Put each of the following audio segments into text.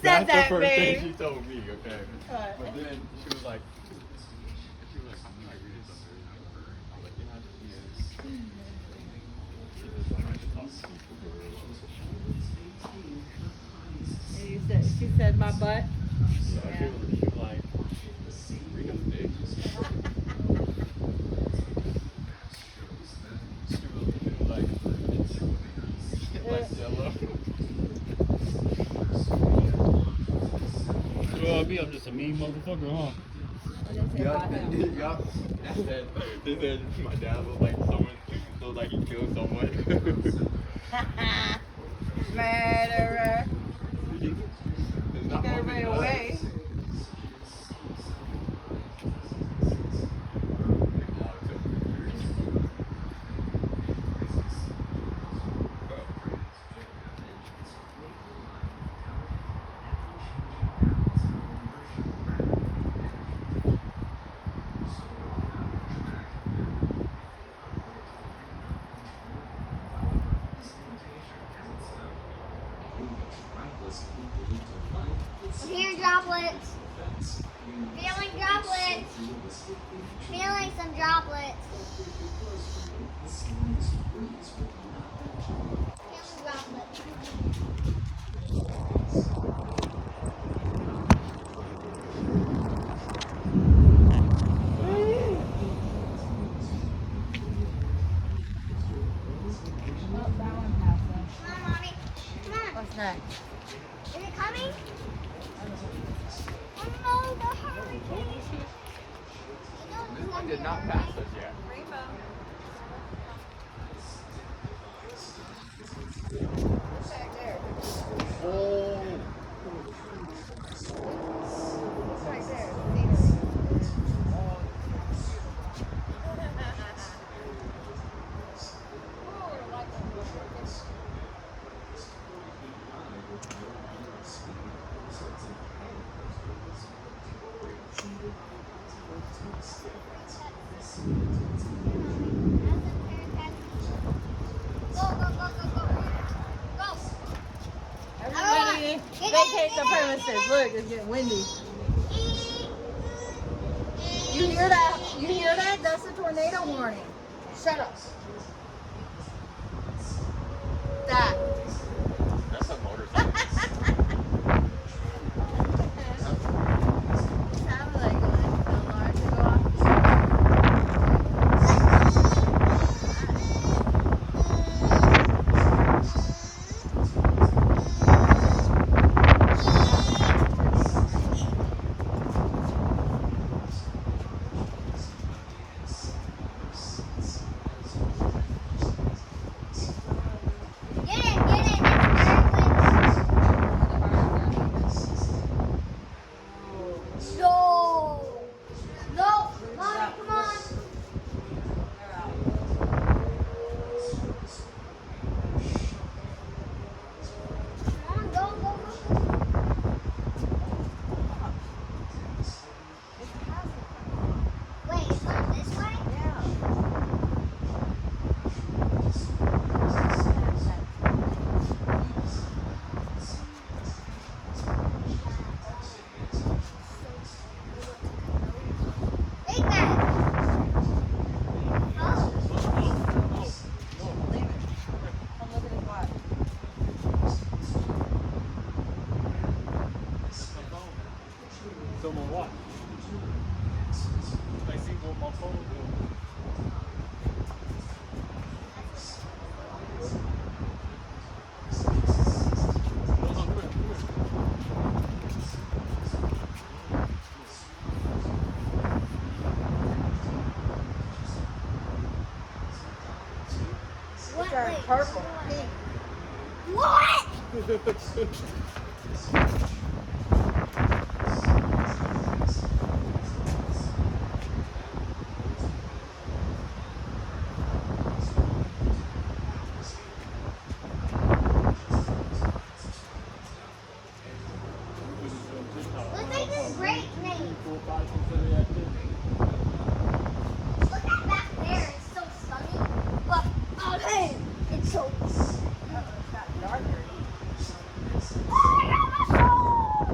said That's that, the first babe. thing she told me, okay? What? But then she was like, I'm not reading something. I was like, yeah, she is. She just don't like to talk to people. And she said my butt. Yeah. She was like, read them dick. She was like, Jello. Well, me, I'm just a mean motherfucker, huh? Yup. They said my dad was like someone, looked like he killed someone. Murderer. It's not Get everybody away. I'm hearing droplets. Feeling droplets. Feeling some droplets. Feeling droplets. Come on, Mommy. Come on. What's next? Is it coming? Oh no, the hurricane. This one did not pass us yet. Rainbow. Back there. Oh. Right there. Everybody vacate the premises. Look, it's getting windy. You hear that? You hear that? That's a tornado warning. Shut up. That. That's a motorcycle. Sounded like an alarm to go off. No. No. Mommy, come on. Come on, go, go, go. Wait, it's going this way? Big bag. Oh. Leave it. Come look at his watch. So my what? I see what my phone doing. What? They're Wait. purple. Pink. What? Looks like this great name. Look at back there. It's so sunny. But out here, it's so. Oh, it's got darker. Oh, I got my phone!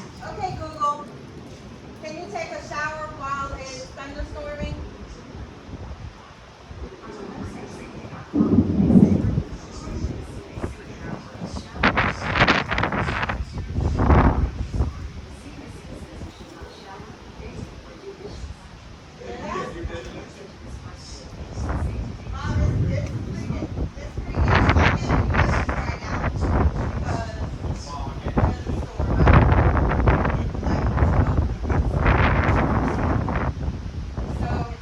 Okay, Google. Can you take a shower while it's thunderstorming? So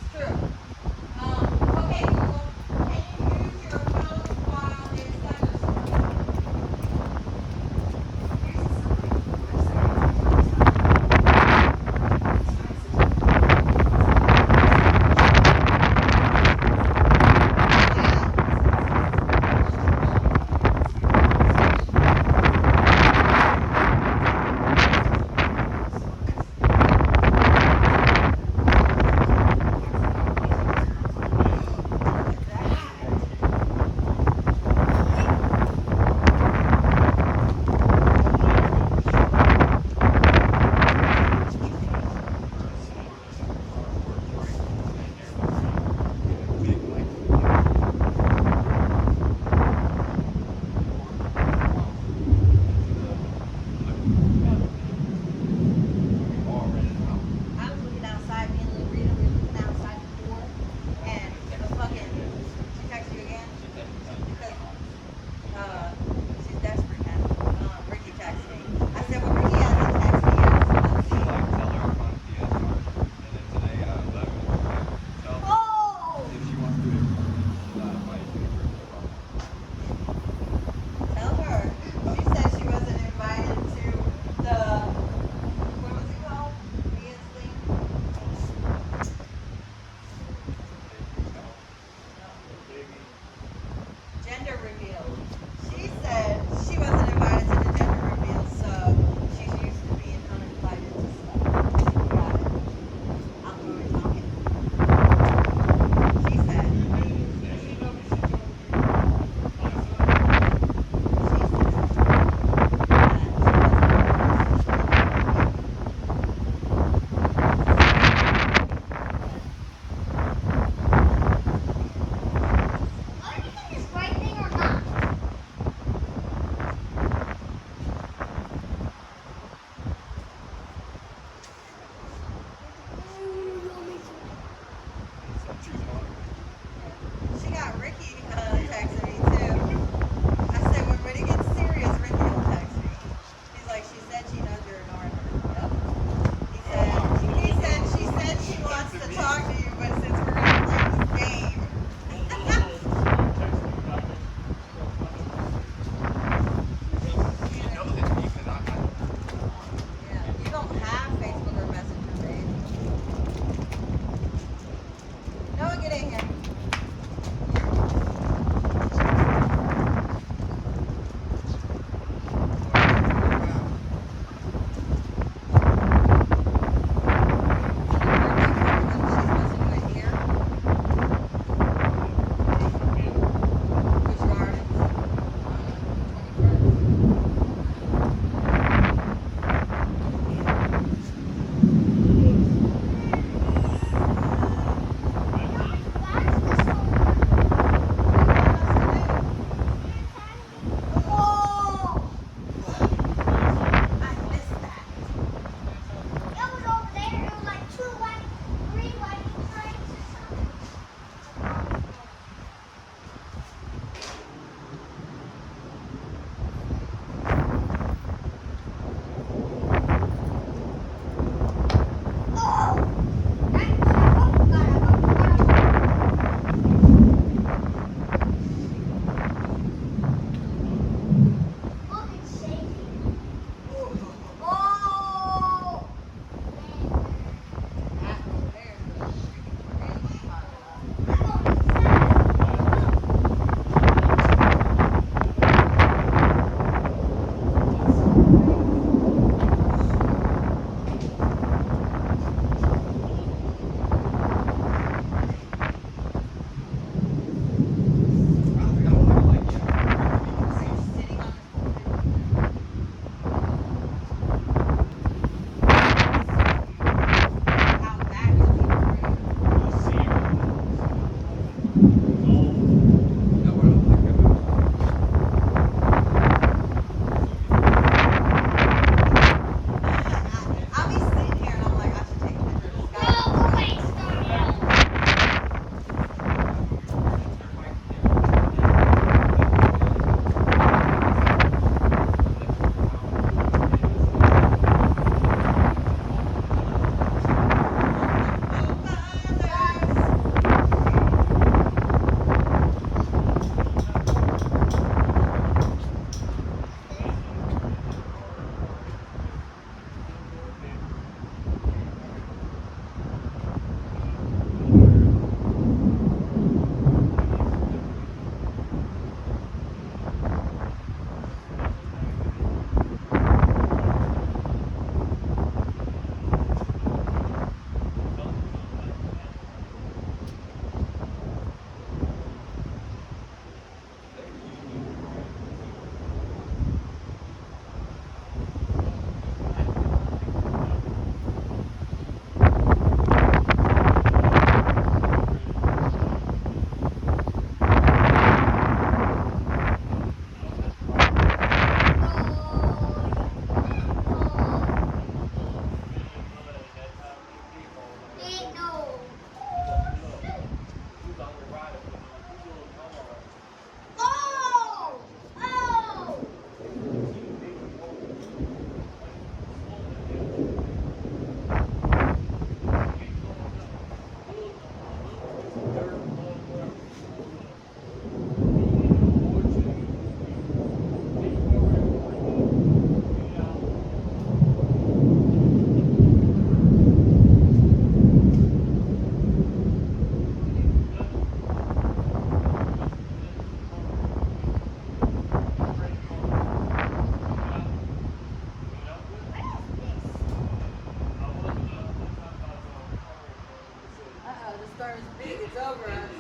It's over us.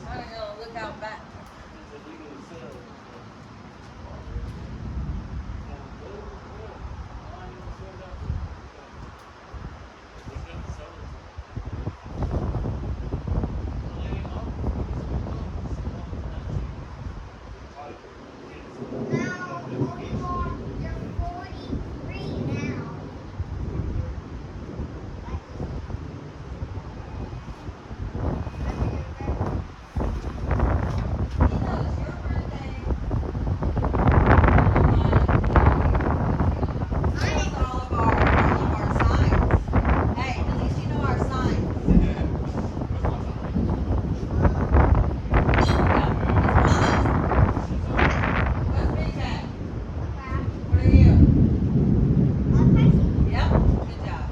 I'm gonna look out back. Now, Obi-Wan, you're 43 now. He knows your birthday. He knows all of our signs. Hey, at least you know our signs. What's BJ? What are you? Yep. Good job.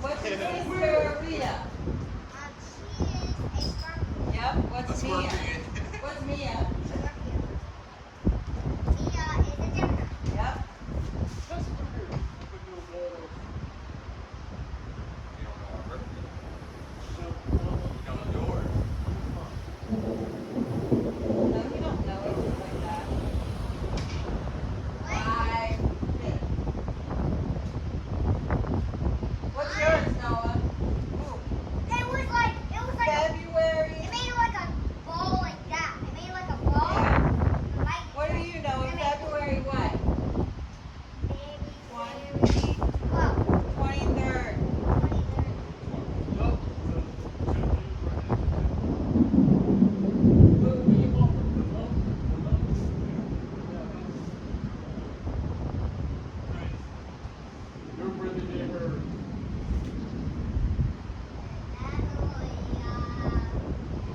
What's your sister, Rita? Yep. What's Mia? What's Mia? Yep. No, you don't know it just like that. 5, 6. What's yours, Noah? Ooh. February. What are you, Noah? February what? 23rd.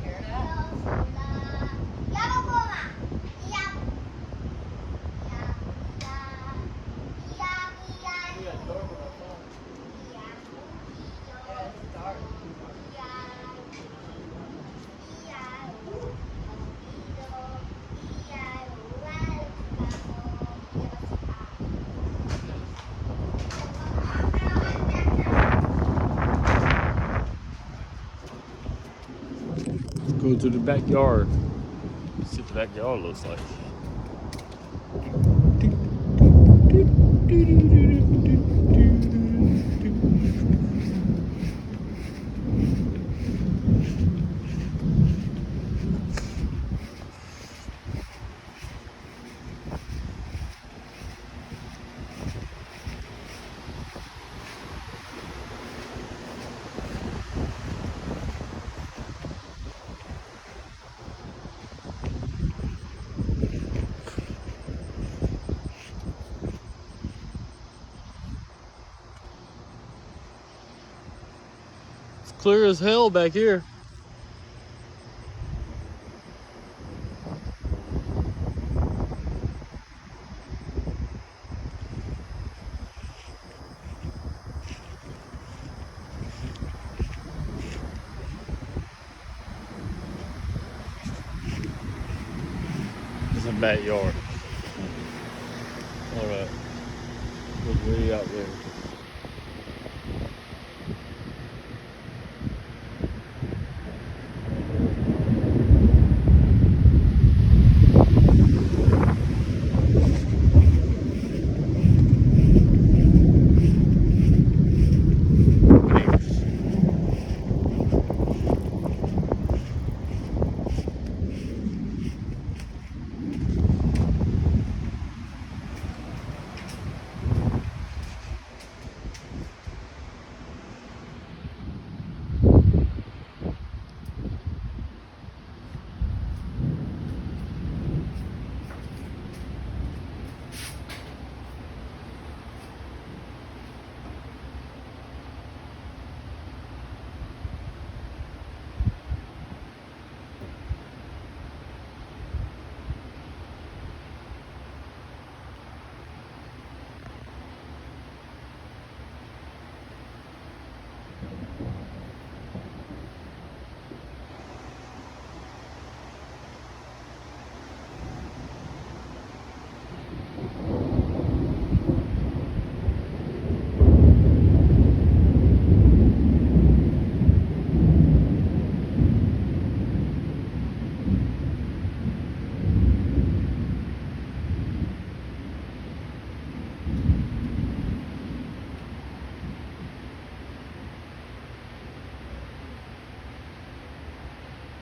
Hear that? Yeah, it's dark. Go to the backyard. See what the backyard looks like. It's clear as hell back here. It's a backyard. Alright. Look way out there.